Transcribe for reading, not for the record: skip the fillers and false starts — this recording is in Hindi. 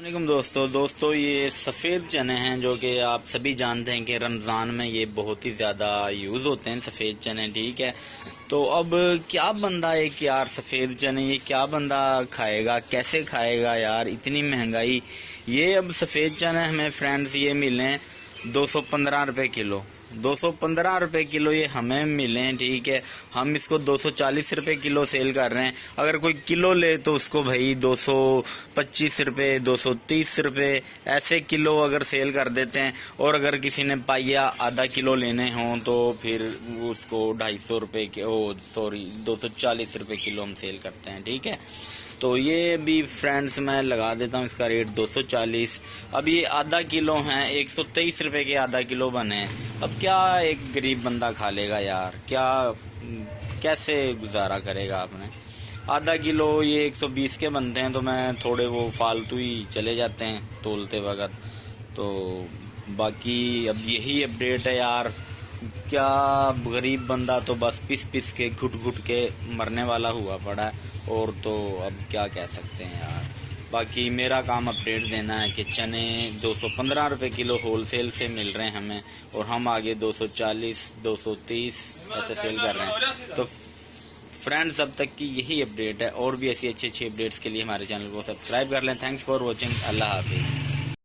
वालेकुम दोस्तों ये सफ़ेद चने हैं जो कि आप सभी जानते हैं कि रमज़ान में ये बहुत ही ज़्यादा यूज़ होते हैं सफ़ेद चने। ठीक है, तो अब क्या बंदा एक यार सफ़ेद चने ये क्या बंदा खाएगा, कैसे खाएगा यार, इतनी महंगाई। ये अब सफ़ेद चने हमें फ्रेंड्स ये मिले 215 रुपये किलो। 215 रुपये किलो ये हमें मिले। ठीक है, हम इसको 240 रुपये किलो सेल कर रहे हैं। अगर कोई किलो ले तो उसको भाई 225 रुपये 230 रुपये ऐसे किलो अगर सेल कर देते हैं। और अगर किसी ने पाइया आधा किलो लेने हों तो फिर उसको 250 रुपये के 240 रुपये किलो हम सेल करते हैं। ठीक है, तो ये भी फ्रेंड्स मैं लगा देता हूँ इसका रेट 240। अब ये आधा किलो हैं, 123 रुपये के आधा किलो बने हैं। अब क्या एक गरीब बंदा खा लेगा यार, क्या कैसे गुजारा करेगा आपने। आधा किलो ये 120 के बनते हैं तो मैं थोड़े वो फालतू ही चले जाते हैं तोलते वक्त। तो बाकी अब यही अपडेट है यार, क्या गरीब बंदा तो बस पिस पिस के घुट घुट के मरने वाला हुआ पड़ा है। और तो अब क्या कह सकते हैं यार। बाकी मेरा काम अपडेट देना है कि चने 215 रुपये किलो होलसेल से मिल रहे हैं हमें, और हम आगे 240 230 ऐसे सेल कर रहे हैं। तो फ्रेंड्स अब तक की यही अपडेट है, और भी ऐसी अच्छी अच्छी अपडेट्स के लिए हमारे चैनल को सब्सक्राइब कर लें। थैंक्स फॉर वॉचिंग, अल्लाह हाफिज़।